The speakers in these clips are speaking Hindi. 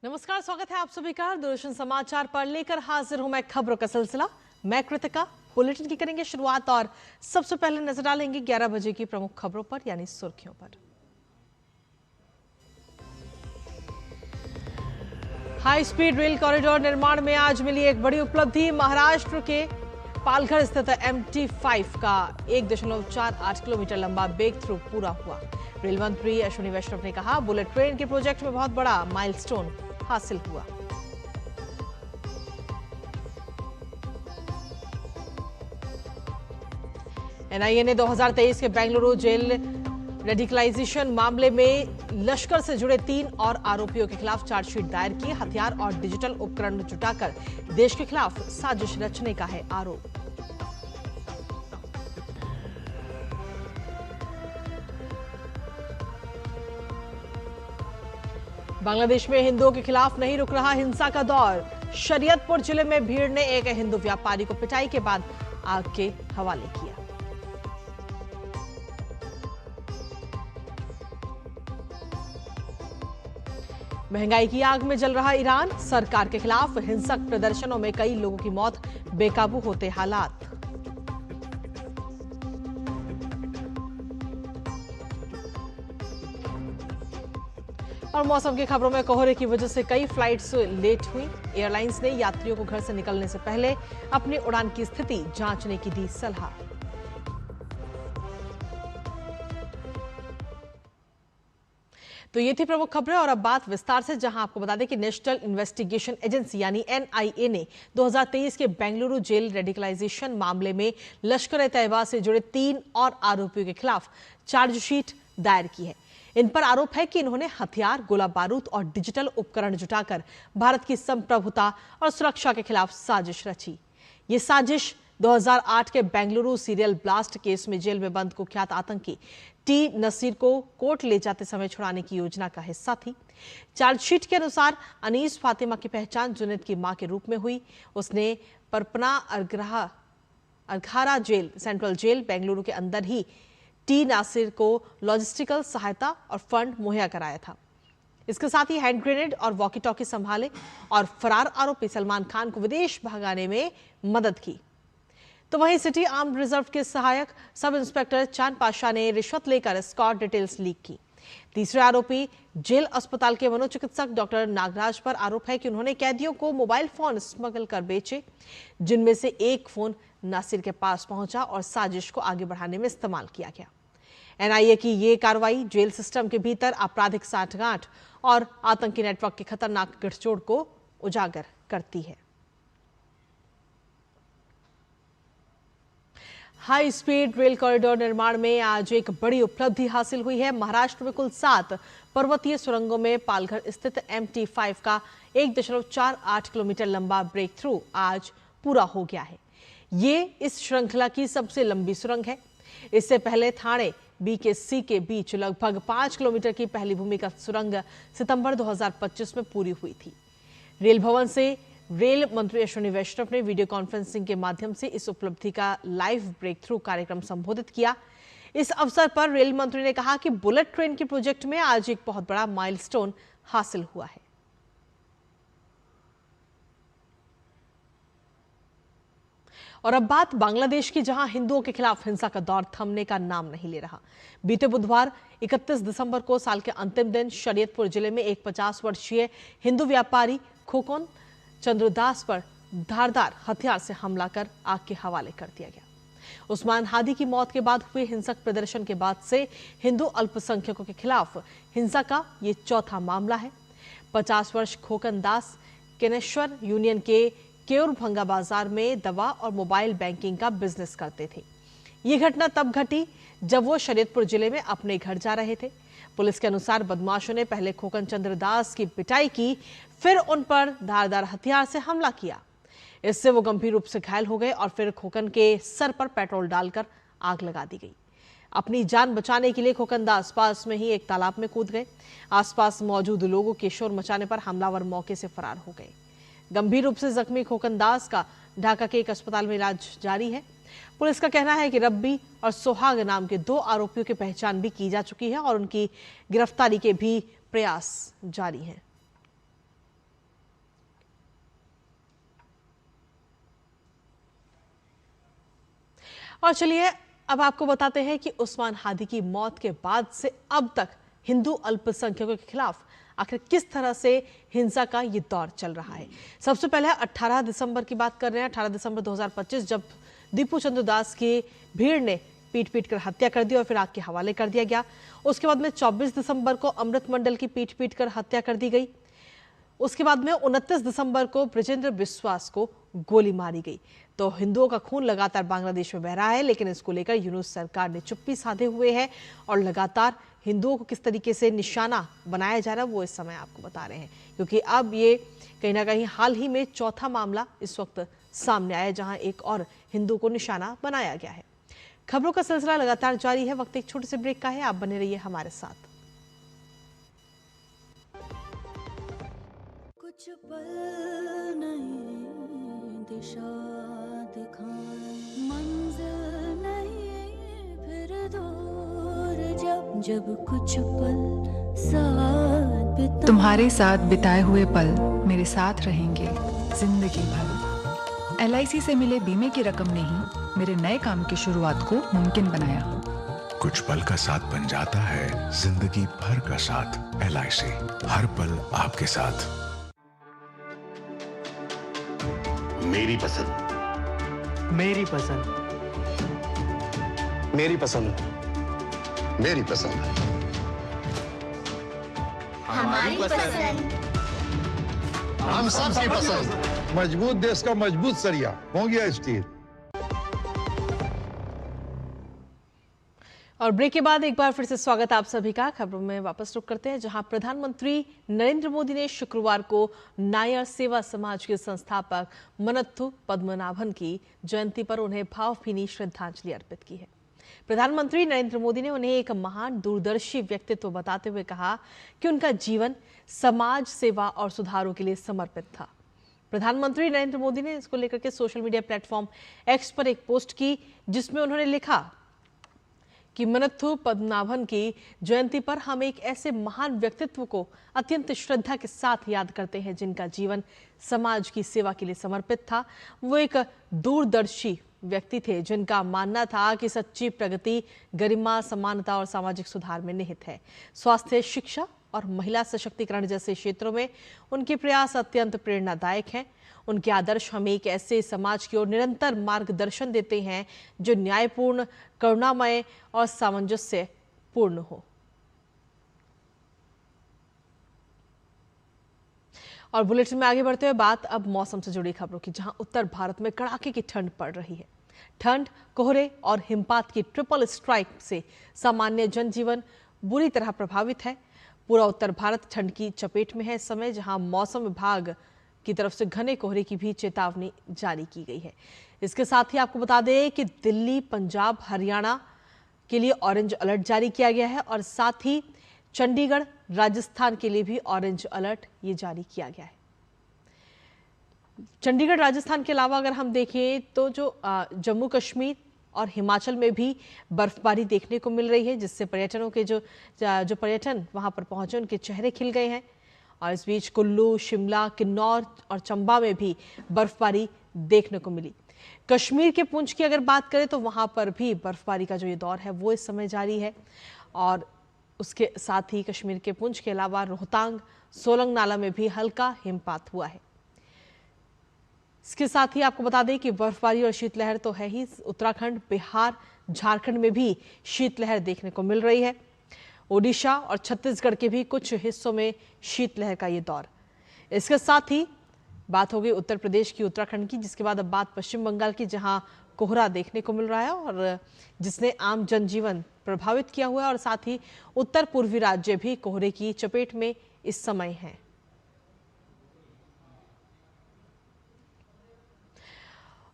नमस्कार, स्वागत है आप सभी का दूरदर्शन समाचार पर। लेकर हाजिर हूं मैं खबरों का सिलसिला। मैं कृतिका। बुलेटिन की करेंगे शुरुआत और सबसे पहले नजर डालेंगे 11 बजे की प्रमुख खबरों पर, यानी सुर्खियों पर। हाई स्पीड रेल कॉरिडोर निर्माण में आज मिली एक बड़ी उपलब्धि। महाराष्ट्र के पालघर स्थित MT5 का 1.48 किलोमीटर लंबा ब्रेक थ्रू पूरा हुआ। रेल मंत्री अश्विनी वैष्णव ने कहा, बुलेट ट्रेन के प्रोजेक्ट में बहुत बड़ा माइलस्टोन हासिल हुआ। NIA ने 2023 के बेंगलुरु जेल रेडिकलाइजेशन मामले में लश्कर से जुड़े 3 और आरोपियों के खिलाफ चार्जशीट दायर की। हथियार और डिजिटल उपकरण जुटाकर देश के खिलाफ साजिश रचने का है आरोप। बांग्लादेश में हिंदुओं के खिलाफ नहीं रुक रहा हिंसा का दौर। शरीयतपुर जिले में भीड़ ने एक हिंदू व्यापारी को पिटाई के बाद आग के हवाले किया। महंगाई की आग में जल रहा ईरान। सरकार के खिलाफ हिंसक प्रदर्शनों में कई लोगों की मौत, बेकाबू होते हालात। और मौसम की खबरों में कोहरे की वजह से कई फ्लाइट्स लेट हुई। एयरलाइंस ने यात्रियों को घर से निकलने से पहले अपनी उड़ान की स्थिति जांचने की दी सलाह। तो ये थी प्रमुख खबरें और अब बात विस्तार से, जहां आपको बता दें कि नेशनल इन्वेस्टिगेशन एजेंसी यानी NIA ने 2023 के बेंगलुरु जेल रेडिकलाइजेशन मामले में लश्कर-ए-तैयबा से जुड़े 3 और आरोपियों के खिलाफ चार्जशीट दायर की है। इन पर आरोप है कि इन्होंने हथियार, गोला बारूद और डिजिटल उपकरण जुटाकर भारत की संप्रभुता और सुरक्षा के खिलाफ साजिश रची। ये साजिश 2008 के बेंगलुरु सीरियल ब्लास्ट केस में जेल में बंद कुख्यात आतंकी T नसीर को कोर्ट ले जाते समय छुड़ाने की योजना का हिस्सा थी। चार्जशीट के अनुसार अनीस फातिमा की पहचान जुनैद की मां के रूप में हुई। उसने परपना अरघारा जेल, सेंट्रल जेल बेंगलुरु के अंदर ही T नासिर को लॉजिस्टिकल सहायता और फंड मुहैया कराया था। इसके साथ ही हैंड ग्रेनेड और वॉकी टॉकी संभाले और फरार आरोपी सलमान खान को विदेश भगाने में मदद की। तो वहीं सिटी आर्म्ड रिजर्व के सहायक सब इंस्पेक्टर चांद पाशा ने रिश्वत लेकर स्कॉट डिटेल्स लीक की। तीसरे आरोपी जेल अस्पताल के मनोचिकित्सक डॉक्टर नागराज पर आरोप है कि उन्होंने कैदियों को मोबाइल फोन स्मगल कर बेचे, जिनमें से एक फोन नासिर के पास पहुंचा और साजिश को आगे बढ़ाने में इस्तेमाल किया गया। NIA की ये कार्रवाई जेल सिस्टम के भीतर आपराधिक साठगांठ और आतंकी नेटवर्क के खतरनाक गठजोड़ को उजागर करती है। हाई स्पीड रेल कॉरिडोर निर्माण में आज एक बड़ी उपलब्धि हासिल हुई है। महाराष्ट्र में कुल 7 पर्वतीय सुरंगों में पालघर स्थित MT5 का 1.48 किलोमीटर लंबा ब्रेक थ्रू आज पूरा हो गया है। ये इस श्रृंखला की सबसे लंबी सुरंग है। इससे पहले थाने B के C के बीच लगभग 5 किलोमीटर की पहली भूमिगत सुरंग सितंबर 2025 में पूरी हुई थी। रेल भवन से रेल मंत्री अश्विनी वैष्णव ने वीडियो कॉन्फ्रेंसिंग के माध्यम से इस उपलब्धि का लाइव ब्रेक थ्रू कार्यक्रम संबोधित किया। इस अवसर पर रेल मंत्री ने कहा कि बुलेट ट्रेन के प्रोजेक्ट में आज एक बहुत बड़ा माइलस्टोन हासिल हुआ है। और अब बात बांग्लादेश की, जहां हिंदुओं के खिलाफ हिंसा का दौर थमने का नाम नहीं ले रहा। बीते बुधवार 31 दिसंबर को साल के अंतिम दिन शरीयतपुर जिले में एक 50 वर्षीय हिंदू व्यापारी खोकन चंद्रदास पर धारदार हथियार से हमला कर आग के हवाले कर दिया गया। उस्मान हादी की मौत के बाद हुए हिंसक प्रदर्शन के बाद से हिंदू अल्पसंख्यकों के खिलाफ हिंसा का ये चौथा मामला है। 50 वर्ष खोकन दास केनेश्वर यूनियन के केयूरभंगा बाजार में दवा और मोबाइल बैंकिंग का बिजनेस करते थे। ये घटना तब घटी जब वो शरीयतपुर जिले में अपने घर जा रहे थे। पुलिस के अनुसार बदमाशों ने पहले खोकन चंद्र दास की पिटाई की, फिर उन पर धारदार हथियार से हमला किया। इससे वो गंभीर रूप से घायल हो गए और फिर खोकन के सर पर पेट्रोल डालकर आग लगा दी गई। अपनी जान बचाने के लिए खोकन दास पास में ही एक तालाब में कूद गए। आसपास मौजूद लोगों के शोर मचाने पर हमलावर मौके से फरार हो गए। गंभीर रूप से जख्मी खोकन दास का ढाका के एक अस्पताल में इलाज जारी है। पुलिस का कहना है कि रब्बी और सोहाग नाम के 2 आरोपियों की पहचान भी की जा चुकी है और उनकी गिरफ्तारी के भी प्रयास जारी हैं। और चलिए अब आपको बताते हैं कि उस्मान हादी की मौत के बाद से अब तक हिंदू अल्पसंख्यकों के खिलाफ आखिर किस तरह से हिंसा का ये दौर चल रहा है। सबसे पहले 18 दिसंबर की बात कर रहे हैं। 18 दिसंबर 2025 जब दीपू चंद्र दास की भीड़ ने पीट पीट कर हत्या कर दी और फिर आग के हवाले कर दिया गया। उसके बाद में 24 दिसंबर को अमृत मंडल की पीट पीट कर हत्या कर दी गई। उसके बाद में 29 दिसंबर को ब्रजेंद्र बिस्वास को गोली मारी गई। तो हिंदुओं का खून लगातार बांग्लादेश में बह रहा है, लेकिन इसको लेकर यूनुस सरकार ने चुप्पी साधे हुए है और लगातार हिंदुओं को किस तरीके से निशाना बनाया जा रहा है वो इस समय आपको बता रहे हैं, क्योंकि अब ये कहीं ना कहीं हाल ही में चौथा मामला इस वक्त सामने आया जहां एक और हिंदू को निशाना बनाया गया है। खबरों का सिलसिला लगातार जारी है। वक्त एक छोटे से ब्रेक का है, आप बने रहिए हमारे साथ। कुछ पल नहीं दिशा दिखाए, मंजिल नहीं फिर दूर, जब कुछ पल साथ बिताए। तुम्हारे साथ बिताए हुए पल मेरे साथ रहेंगे जिंदगी भर। LIC से मिले बीमे की रकम ने ही मेरे नए काम की शुरुआत को मुमकिन बनाया। कुछ पल का साथ बन जाता है जिंदगी भर का साथ। LIC हर पल आपके साथ। मेरी पसंद, मेरी पसंद, मेरी पसंद, मेरी पसंद, हमारी पसंद, हम सबकी पसंद। मजबूत देश का मजबूत सरिया हो गया स्टील। और ब्रेक के बाद एक बार फिर से स्वागत आप सभी का। खबरों में वापस रुक करते हैं, जहां प्रधानमंत्री नरेंद्र मोदी ने शुक्रवार को नायर सेवा समाज के संस्थापक मनत्थु पद्मनाभन की जयंती पर उन्हें भावभीनी श्रद्धांजलि अर्पित की है। प्रधानमंत्री नरेंद्र मोदी ने उन्हें एक महान दूरदर्शी व्यक्तित्व बताते हुए कहा कि उनका जीवन समाज सेवा और सुधारों के लिए समर्पित था। प्रधानमंत्री नरेंद्र मोदी ने इसको लेकर के सोशल मीडिया प्लेटफॉर्म एक्स पर एक पोस्ट की, जिसमें उन्होंने लिखा कि मनत्थु पद्मनाभन की जयंती पर हम एक ऐसे महान व्यक्तित्व को अत्यंत श्रद्धा के साथ याद करते हैं जिनका जीवन समाज की सेवा के लिए समर्पित था। वो एक दूरदर्शी व्यक्ति थे जिनका मानना था कि सच्ची प्रगति गरिमा, समानता और सामाजिक सुधार में निहित है। स्वास्थ्य, शिक्षा और महिला सशक्तिकरण जैसे क्षेत्रों में उनके प्रयास अत्यंत प्रेरणादायक हैं। उनके आदर्श हमें एक ऐसे समाज की ओर निरंतर मार्गदर्शन देते हैं जो न्यायपूर्ण, करुणामय और सामंजस्य पूर्ण हो। और बुलेटिन में आगे बढ़ते हुए बात अब मौसम से जुड़ी खबरों की, जहां उत्तर भारत में कड़ाके की ठंड पड़ रही है। ठंड, कोहरे और हिमपात की ट्रिपल स्ट्राइक से सामान्य जनजीवन बुरी तरह प्रभावित है। पूरा उत्तर भारत ठंड की चपेट में है इस समय, जहां मौसम विभाग की तरफ से घने कोहरे की भी चेतावनी जारी की गई है। इसके साथ ही आपको बता दें कि दिल्ली, पंजाब, हरियाणा के लिए ऑरेंज अलर्ट जारी किया गया है और साथ ही चंडीगढ़, राजस्थान के लिए भी ऑरेंज अलर्ट ये जारी किया गया है। चंडीगढ़, राजस्थान के अलावा अगर हम देखें तो जो जम्मू कश्मीर और हिमाचल में भी बर्फबारी देखने को मिल रही है, जिससे पर्यटनों के जो पर्यटन वहां पर पहुंचे उनके चेहरे खिल गए हैं। और इस बीच कुल्लू, शिमला, किन्नौर और चंबा में भी बर्फबारी देखने को मिली। कश्मीर के पुंछ की अगर बात करें तो वहां पर भी बर्फबारी का जो ये दौर है वो इस समय जारी है। और उसके साथ ही कश्मीर के पुंछ के अलावा रोहतांग, सोलंग नाला में भी हल्का हिमपात हुआ है। इसके साथ ही आपको बता दें कि बर्फबारी और शीतलहर तो है ही, उत्तराखंड, बिहार, झारखंड में भी शीतलहर देखने को मिल रही है। ओडिशा और छत्तीसगढ़ के भी कुछ हिस्सों में शीतलहर का ये दौर। इसके साथ ही बात हो गई उत्तर प्रदेश की, उत्तराखंड की, जिसके बाद अब बात पश्चिम बंगाल की, जहां कोहरा देखने को मिल रहा है और जिसने आम जनजीवन प्रभावित किया हुआ है। और साथ ही उत्तर पूर्वी राज्य भी कोहरे की चपेट में इस समय हैं।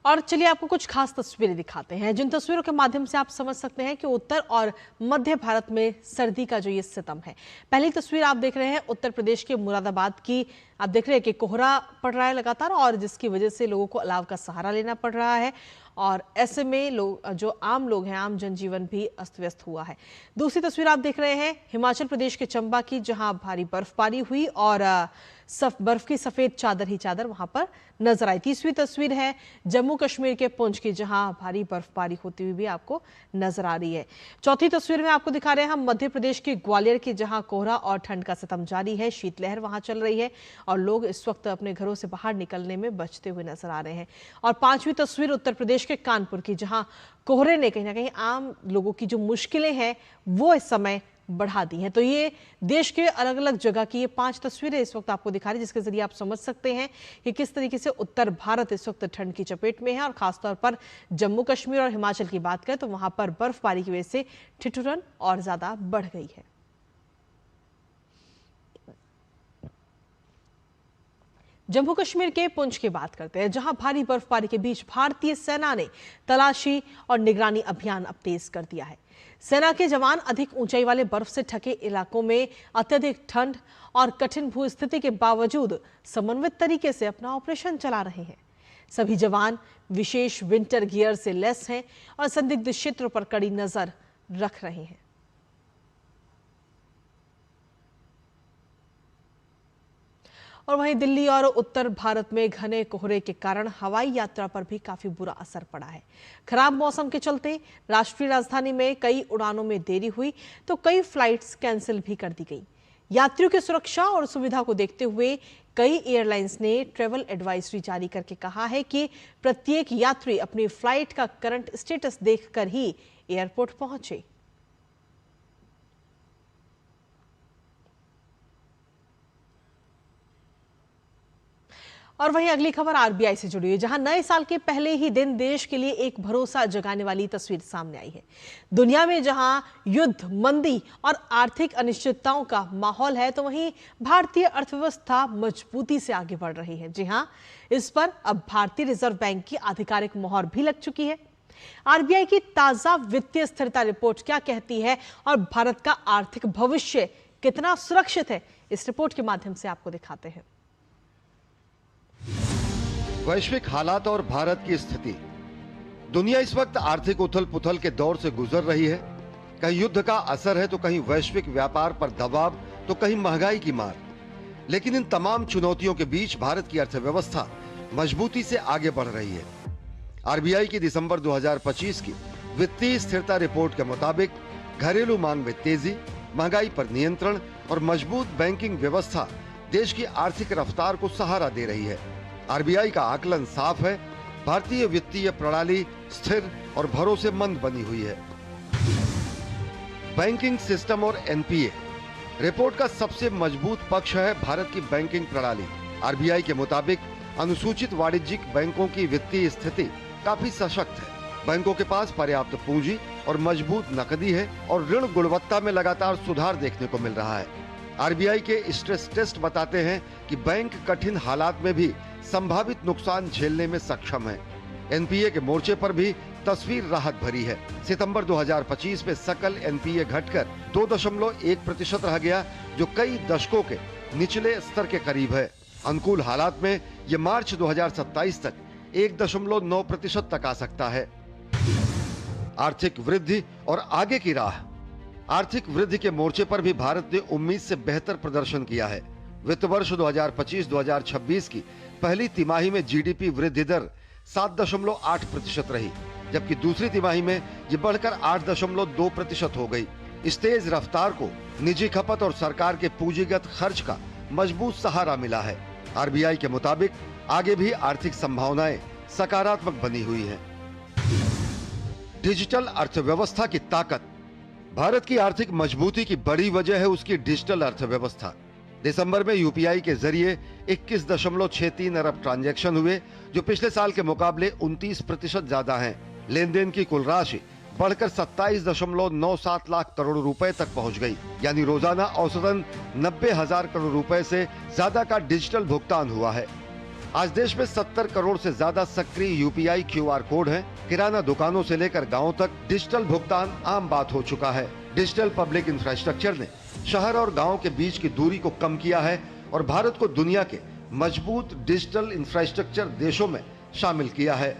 और चलिए आपको कुछ खास तस्वीरें दिखाते हैं, जिन तस्वीरों के माध्यम से आप समझ सकते हैं कि उत्तर और मध्य भारत में सर्दी का जो ये सितम है। पहली तस्वीर आप देख रहे हैं उत्तर प्रदेश के मुरादाबाद की। आप देख रहे हैं कि कोहरा पड़ रहा है लगातार और जिसकी वजह से लोगों को अलाव का सहारा लेना पड़ रहा है। और ऐसे में लोग, जो आम लोग हैं, आम जनजीवन भी अस्त व्यस्त हुआ है। दूसरी तस्वीर आप देख रहे हैं हिमाचल प्रदेश के चंबा की, जहां भारी बर्फबारी हुई और बर्फ की सफेद चादर ही चादर वहां पर नजर आई। तीसरी तस्वीर है जम्मू कश्मीर के पुंछ की, जहां भारी बर्फबारी होती हुई भी आपको नजर आ रही है। चौथी तस्वीर में आपको दिखा रहे हैं हम मध्य प्रदेश के ग्वालियर की, जहां कोहरा और ठंड का सितम जारी है। शीतलहर वहां चल रही है और लोग इस वक्त अपने घरों से बाहर निकलने में बचते हुए नजर आ रहे हैं। और पांचवी तस्वीर उत्तर प्रदेश के कानपुर की, जहां कोहरे ने कहीं ना कहीं आम लोगों की जो मुश्किलें हैं वो इस समय बढ़ा दी हैं। तो ये देश के अलग अलग जगह की ये 5 तस्वीरें इस वक्त आपको दिखा रही, जिसके जरिए आप समझ सकते हैं कि किस तरीके से उत्तर भारत इस वक्त ठंड की चपेट में है। और खासतौर पर जम्मू कश्मीर और हिमाचल की बात करें तो वहां पर बर्फबारी की वजह से ठिठुरन और ज्यादा बढ़ गई है। जम्मू कश्मीर के पुंछ की बात करते हैं, जहां भारी बर्फबारी के बीच भारतीय सेना ने तलाशी और निगरानी अभियान अब तेज कर दिया है। सेना के जवान अधिक ऊंचाई वाले बर्फ से ढके इलाकों में अत्यधिक ठंड और कठिन भू स्थिति के बावजूद समन्वित तरीके से अपना ऑपरेशन चला रहे हैं। सभी जवान विशेष विंटर गियर से लैस हैं और संदिग्ध क्षेत्रों पर कड़ी नजर रख रहे हैं। और वहीं दिल्ली और उत्तर भारत में घने कोहरे के कारण हवाई यात्रा पर भी काफी बुरा असर पड़ा है। खराब मौसम के चलते राष्ट्रीय राजधानी में कई उड़ानों में देरी हुई तो कई फ्लाइट्स कैंसिल भी कर दी गई। यात्रियों की सुरक्षा और सुविधा को देखते हुए कई एयरलाइंस ने ट्रैवल एडवाइजरी जारी करके कहा है कि प्रत्येक यात्री अपनी फ्लाइट का करंट स्टेटस देखकर ही एयरपोर्ट पहुंचे। और वहीं अगली खबर आरबीआई से जुड़ी है, जहां नए साल के पहले ही दिन देश के लिए एक भरोसा जगाने वाली तस्वीर सामने आई है। दुनिया में जहां युद्ध, मंदी और आर्थिक अनिश्चितताओं का माहौल है, तो वहीं भारतीय अर्थव्यवस्था मजबूती से आगे बढ़ रही है। जी हां, इस पर अब भारतीय रिजर्व बैंक की आधिकारिक मोहर भी लग चुकी है। आरबीआई की ताजा वित्तीय स्थिरता रिपोर्ट क्या कहती है और भारत का आर्थिक भविष्य कितना सुरक्षित है, इस रिपोर्ट के माध्यम से आपको दिखाते हैं। वैश्विक हालात और भारत की स्थिति। दुनिया इस वक्त आर्थिक उथल पुथल के दौर से गुजर रही है। कहीं युद्ध का असर है तो कहीं वैश्विक व्यापार पर दबाव, तो कहीं महंगाई की मार। लेकिन इन तमाम चुनौतियों के बीच भारत की अर्थव्यवस्था मजबूती से आगे बढ़ रही है। आरबीआई की दिसंबर 2025 की वित्तीय स्थिरता रिपोर्ट के मुताबिक घरेलू मांग में तेजी, महंगाई पर नियंत्रण और मजबूत बैंकिंग व्यवस्था देश की आर्थिक रफ्तार को सहारा दे रही है। आरबीआई का आकलन साफ है, भारतीय वित्तीय प्रणाली स्थिर और भरोसेमंद बनी हुई है। बैंकिंग सिस्टम और एनपीए। रिपोर्ट का सबसे मजबूत पक्ष है भारत की बैंकिंग प्रणाली। आरबीआई के मुताबिक अनुसूचित वाणिज्यिक बैंकों की वित्तीय स्थिति काफी सशक्त है। बैंकों के पास पर्याप्त पूंजी और मजबूत नकदी है और ऋण गुणवत्ता में लगातार सुधार देखने को मिल रहा है। आरबीआई के स्ट्रेस टेस्ट बताते हैं कि बैंक कठिन हालात में भी संभावित नुकसान झेलने में सक्षम है। एनपीए के मोर्चे पर भी तस्वीर राहत भरी है। सितंबर 2025 में सकल एनपीए घटकर 2.1% रह गया, जो कई दशकों के निचले स्तर के करीब है। अनुकूल हालात में ये मार्च 2027 तक 1.9% तक आ सकता है। आर्थिक वृद्धि और आगे की राह। आर्थिक वृद्धि के मोर्चे पर भी भारत ने उम्मीद से बेहतर प्रदर्शन किया है। वित्त वर्ष 2025-2026 की पहली तिमाही में जीडीपी वृद्धि दर 7.8% रही, जबकि दूसरी तिमाही में ये बढ़कर 8.2% हो गई। इस तेज रफ्तार को निजी खपत और सरकार के पूंजीगत खर्च का मजबूत सहारा मिला है। आरबीआई के मुताबिक आगे भी आर्थिक संभावनाएं सकारात्मक बनी हुई हैं। डिजिटल अर्थव्यवस्था की ताकत। भारत की आर्थिक मजबूती की बड़ी वजह है उसकी डिजिटल अर्थव्यवस्था। दिसंबर में यूपीआई के जरिए 21.63 अरब ट्रांजैक्शन हुए, जो पिछले साल के मुकाबले 29% ज्यादा हैं। लेन देन की कुल राशि बढ़कर 27.97 लाख करोड़ रुपए तक पहुंच गई, यानी रोजाना औसतन 90,000 करोड़ रुपए से ज्यादा का डिजिटल भुगतान हुआ है। आज देश में 70 करोड़ से ज्यादा सक्रिय यूपीआई क्यूआर कोड हैं। किराना दुकानों से लेकर गांवों तक डिजिटल भुगतान आम बात हो चुका है। डिजिटल पब्लिक इंफ्रास्ट्रक्चर ने शहर और गांव के बीच की दूरी को कम किया है और भारत को दुनिया के मजबूत डिजिटल इंफ्रास्ट्रक्चर देशों में शामिल किया है।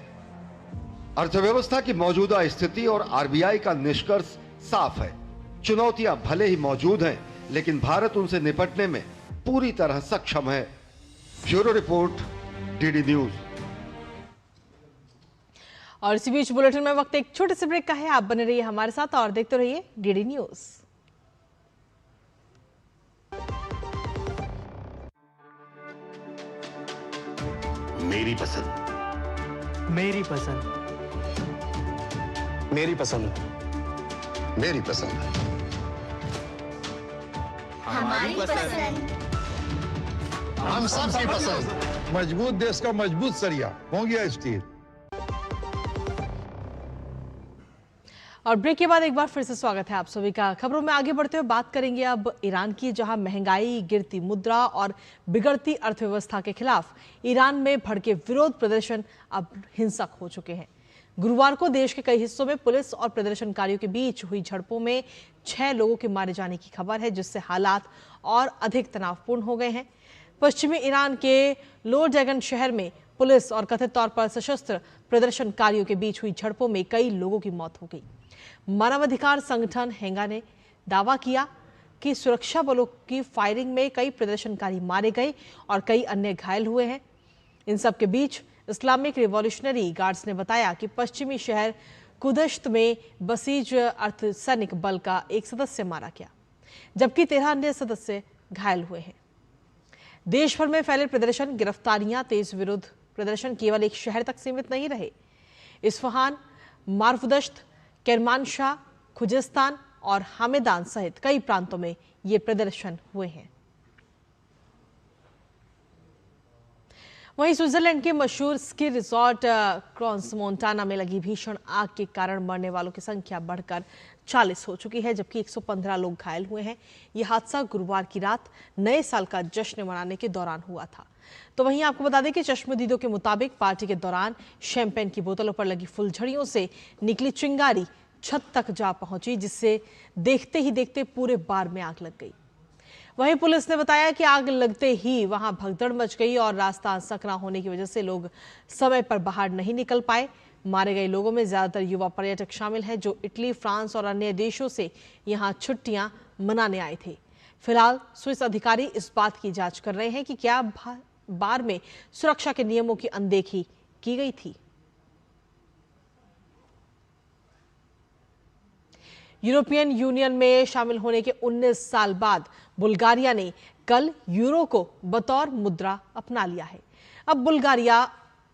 अर्थव्यवस्था की मौजूदा स्थिति और आरबीआई का निष्कर्ष साफ है। चुनौतियां भले ही मौजूद हैं, लेकिन भारत उनसे निपटने में पूरी तरह सक्षम है। Bureau report, DD news. और इसी बीच बुलेटिन में वक्त एक छोटे से ब्रेक का है। आप बने रहिए हमारे साथ और देखते रहिए डीडी न्यूज। मेरी पसंद, मेरी पसंद, मेरी पसंद, मेरी पसंद, हमारी पसंद। हम सबकी पसंद। मजबूत देश का मजबूत सरिया होंगे स्टील। और ब्रेक के बाद एक बार फिर से स्वागत है आप सभी का। खबरों में आगे बढ़ते हुए बात करेंगे अब ईरान की, जहां महंगाई, गिरती मुद्रा और बिगड़ती अर्थव्यवस्था के खिलाफ ईरान में भड़के विरोध प्रदर्शन अब हिंसक हो चुके हैं। गुरुवार को देश के कई हिस्सों में पुलिस और प्रदर्शनकारियों के बीच हुई झड़पों में 6 लोगों के मारे जाने की खबर है, जिससे हालात और अधिक तनावपूर्ण हो गए हैं। पश्चिमी ईरान के लोरडेगन शहर में पुलिस और कथित तौर पर सशस्त्र प्रदर्शनकारियों के बीच हुई झड़पों में कई लोगों की मौत हो गई। मानवाधिकार संगठन हेंगा ने दावा किया कि सुरक्षा बलों की फायरिंग में कई प्रदर्शनकारी मारे गए और कई अन्य घायल हुए हैं। इन सब के बीच इस्लामिक रिवॉल्यूशनरी गार्ड्स ने बताया कि पश्चिमी शहर कुदश्त में बसीज अर्धसैनिक बल का एक सदस्य मारा गया, जबकि 13 अन्य सदस्य घायल हुए हैं। देश भर में फैले प्रदर्शन, गिरफ्तारियां, तेज विरोध प्रदर्शन केवल एक शहर तक सीमित नहीं रहे। इस्फहान, मारफुदश्त, केरमानशाह, खुजिस्तान और हामेदान सहित कई प्रांतों में ये प्रदर्शन हुए हैं। वहीं स्विट्जरलैंड के मशहूर स्की रिजॉर्ट क्रॉन्स मोंटाना में लगी भीषण आग के कारण मरने वालों की संख्या बढ़कर 40 हो चुकी है, जबकि 115 लोग घायल हुए हैं। यह हादसा गुरुवार की रात नए साल का जश्न मनाने के दौरान हुआ था। तो वहीं आपको बता दें कि चश्मदीदों के मुताबिक पार्टी के दौरान शैंपेन की बोतलों पर लगी फुलझड़ियों से निकली चिंगारी छत तक जा पहुंची, जिससे देखते ही देखते पूरे बार में आग लग गई। वहीं पुलिस ने बताया कि आग लगते ही वहां भगदड़ मच गई और रास्ता सकरा होने की वजह से लोग समय पर बाहर नहीं निकल पाए। मारे गए लोगों में ज्यादातर युवा पर्यटक शामिल हैं, जो इटली, फ्रांस और अन्य देशों से यहां छुट्टियां मनाने आए थे। फिलहाल स्विस अधिकारी इस बात की जांच कर रहे हैं कि क्या बार में सुरक्षा के नियमों की अनदेखी की गई थी। यूरोपियन यूनियन में शामिल होने के 19 साल बाद बुल्गारिया ने कल यूरो को बतौर मुद्रा अपना लिया है। अब बुल्गारिया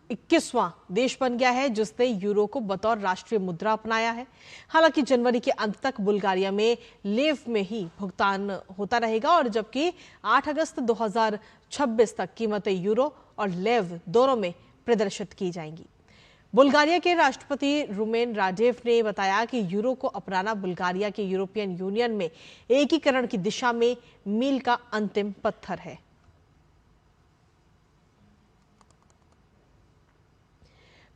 21वां देश बन गया है जिसने यूरो को बतौर राष्ट्रीय मुद्रा अपनाया है। हालांकि जनवरी के अंत तक बुल्गारिया में लेव में ही भुगतान होता रहेगा, और जबकि 8 अगस्त 2026 तक कीमतें यूरो और लेव दोनों में प्रदर्शित की जाएंगी। बुल्गारिया के राष्ट्रपति रूमेन राडेव ने बताया कि यूरो को अपनाना बुल्गारिया के यूरोपियन यूनियन में एकीकरण की दिशा में मील का अंतिम पत्थर है।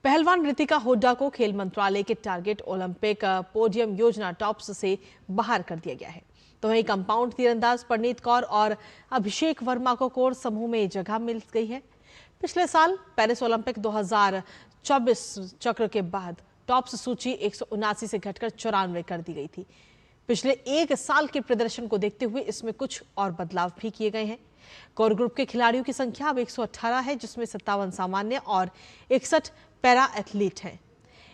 पहलवान रितिका हुड्डा को खेल मंत्रालय के टारगेट ओलंपिक पोडियम योजना टॉप्स से बाहर कर दिया गया है। तो वहीं कंपाउंड तीरंदाज परनीत कौर और अभिषेक वर्मा को कोर समूह में जगह मिल गई है। पिछले साल पेरिस ओलंपिक 2024 चक्र के बाद टॉप्स सूची 179 से घटकर 94 कर दी गई थी। पिछले एक साल के प्रदर्शन को देखते हुए इसमें कुछ और बदलाव भी किए गए हैं। कोर ग्रुप के खिलाड़ियों की संख्या अब 118 है, जिसमें 57 सामान्य और 61 पैरा एथलीट हैं।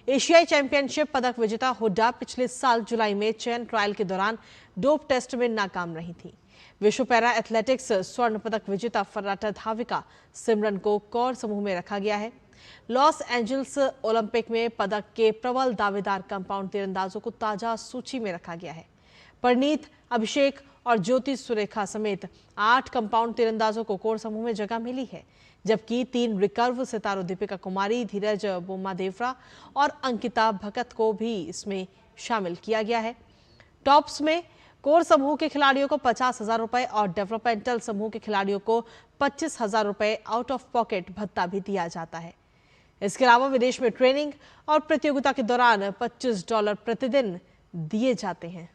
एशियाई चैंपियनशिप पदक विजेता हुड्डा पिछले साल जुलाई में चयन ट्रायल के दौरान डोप टेस्ट में नाकाम रही थी। विश्व पैरा एथलेटिक्स स्वर्ण पदक विजेता फर्राटा धाविका सिमरन को कोर समूह में रखा गया है। लॉस एंजल्स ओलंपिक में पदक के प्रबल दावेदार कंपाउंड तीरंदाजों को ताजा सूची में रखा गया है। परनीत, अभिषेक और ज्योति सुरेखा समेत 8 कंपाउंड तीरंदाजों को कोर समूह में जगह मिली है, जबकि 3 रिकर्व सितारों दीपिका कुमारी, धीरज बोम्मादेवरा और अंकिता भगत को भी इसमें शामिल किया गया है। टॉप्स में कोर समूह के खिलाड़ियों को 50,000 रुपए और डेवलपमेंटल समूह के खिलाड़ियों को 25,000 रुपए आउट ऑफ पॉकेट भत्ता भी दिया जाता है। इसके अलावा विदेश में ट्रेनिंग और प्रतियोगिता के दौरान $25 प्रतिदिन दिए जाते हैं।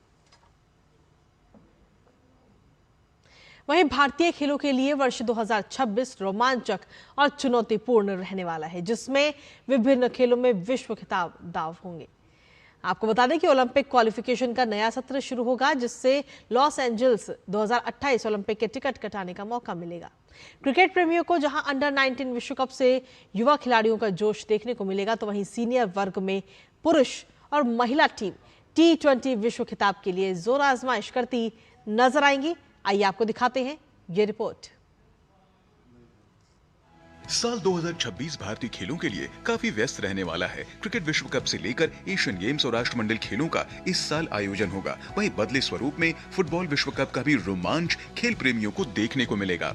वहीं भारतीय खेलों के लिए वर्ष 2026 रोमांचक और चुनौतीपूर्ण रहने वाला है, जिसमें विभिन्न खेलों में विश्व खिताब दांव होंगे। आपको बता दें कि ओलंपिक क्वालिफिकेशन का नया सत्र शुरू होगा, जिससे लॉस एंजल्स 2028 ओलंपिक के टिकट कटाने का मौका मिलेगा। क्रिकेट प्रेमियों को जहां अंडर 19 विश्व कप से युवा खिलाड़ियों का जोश देखने को मिलेगा, तो वहीं सीनियर वर्ग में पुरुष और महिला टीम T20 विश्व खिताब के लिए जोर आजमाइश करती नजर आएंगी। आइए आपको दिखाते हैं ये रिपोर्ट। साल 2026 भारतीय खेलों के लिए काफी व्यस्त रहने वाला है। क्रिकेट विश्व कप से लेकर एशियन गेम्स और राष्ट्रमंडल खेलों का इस साल आयोजन होगा। वहीं बदले स्वरूप में फुटबॉल विश्व कप का भी रोमांच खेल प्रेमियों को देखने को मिलेगा।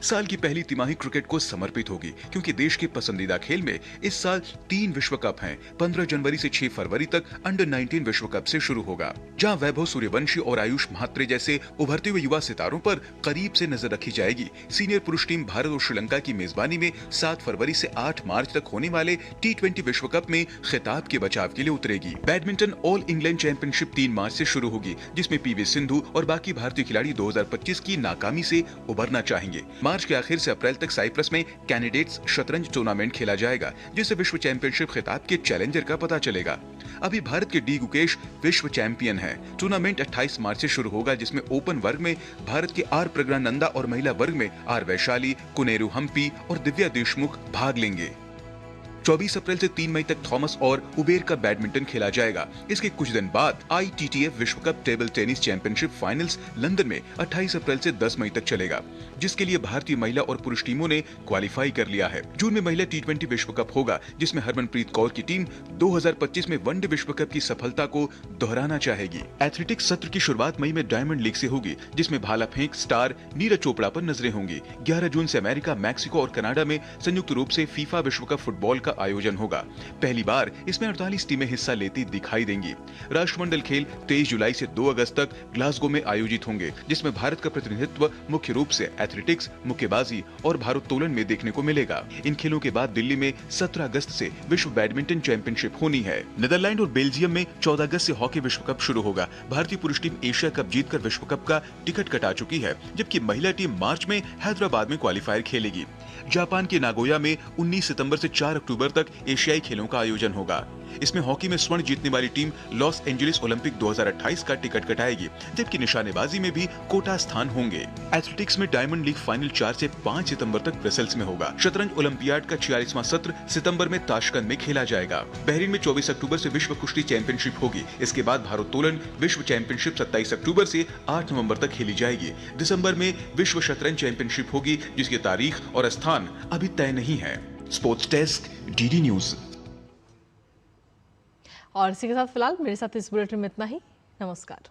साल की पहली तिमाही क्रिकेट को समर्पित होगी, क्योंकि देश के पसंदीदा खेल में इस साल 3 विश्व कप हैं। 15 जनवरी से 6 फरवरी तक अंडर 19 विश्व कप से शुरू होगा, जहां वैभव सूर्यवंशी और आयुष महात्रे जैसे उभरते हुए युवा सितारों पर करीब से नजर रखी जाएगी। सीनियर पुरुष टीम भारत और श्रीलंका की मेजबानी में 7 फरवरी से 8 मार्च तक होने वाले T20 विश्व कप में खिताब के बचाव के लिए उतरेगी। बैडमिंटन ऑल इंग्लैंड चैंपियनशिप 3 मार्च से शुरू होगी, जिसमें PV सिंधु और बाकी भारतीय खिलाड़ी 2025 की नाकामी से उबरना चाहेंगे। मार्च के आखिर से अप्रैल तक साइप्रस में कैंडिडेट्स शतरंज टूर्नामेंट खेला जाएगा, जिससे विश्व चैंपियनशिप खिताब के चैलेंजर का पता चलेगा। अभी भारत के डी गुकेश विश्व चैंपियन है। टूर्नामेंट 28 मार्च से शुरू होगा, जिसमें ओपन वर्ग में भारत के आर प्रज्ञानंदा और महिला वर्ग में आर वैशाली, कुनेरू हम्पी और दिव्या देशमुख भाग लेंगे। 24 अप्रैल से 3 मई तक थॉमस और उबेर का बैडमिंटन खेला जाएगा। इसके कुछ दिन बाद ITTF विश्व cup table tennis championship finals London में 28 अप्रैल से 10 मई तक चलेगा, जिसके लिए भारतीय महिला और पुरुष टीमों ने क्वालिफाई कर लिया है। जून में महिला T20 विश्व कप होगा, जिसमें हरमनप्रीत कौर की टीम 2025 में वनडे विश्व कप की सफलता को दोहराना चाहेगी। एथलेटिक्स सत्र की शुरुआत मई में डायमंड लीग से होगी, जिसमें भाला फेंक स्टार नीरज चोपड़ा पर नजरें होंगी। 11 जून से अमेरिका, मैक्सिको और कनाडा में संयुक्त रूप से फीफा विश्व कप फुटबॉल का आयोजन होगा। पहली बार इसमें 48 टीमें हिस्सा लेती दिखाई देंगी। राष्ट्रमंडल खेल 23 जुलाई से 2 अगस्त तक ग्लासगो में आयोजित होंगे, जिसमें भारत का प्रतिनिधित्व मुख्य रूप से एथलेटिक्स, मुक्केबाजी और भारोत्तोलन में देखने को मिलेगा। इन खेलों के बाद दिल्ली में 17 अगस्त से विश्व बैडमिंटन चैंपियनशिप होनी है। नीदरलैंड और बेल्जियम में 14 अगस्त से हॉकी विश्व कप शुरू होगा। भारतीय पुरुष टीम एशिया कप जीतकर विश्व कप का टिकट कटा चुकी है, जबकि महिला टीम मार्च में हैदराबाद में क्वालिफायर खेलेगी। जापान के नागोया में 19 सितंबर से 4 अक्टूबर तक एशियाई खेलों का आयोजन होगा। इसमें हॉकी में स्वर्ण जीतने वाली टीम लॉस एंजलिस ओलंपिक 2028 का टिकट कटाएगी, जबकि निशानेबाजी में भी कोटा स्थान होंगे। एथलेटिक्स में डायमंड लीग फाइनल 4 से 5 सितंबर तक ब्रसेल्स में होगा। शतरंज ओलंपियाड का 46वां सत्र सितंबर में ताशकंद में खेला जाएगा। बहरीन में 24 अक्टूबर से विश्व कुश्ती चैंपियनशिप होगी। इसके बाद भारोत्तोलन विश्व चैंपियनशिप 27 अक्टूबर से 8 नवंबर तक खेली जाएगी। दिसंबर में विश्व शतरंज चैंपियनशिप होगी, जिसकी तारीख और स्थान अभी तय नहीं है। Sports desk, DD news. और इसी के साथ फिलहाल मेरे साथ इस बुलेटिन में इतना ही। नमस्कार।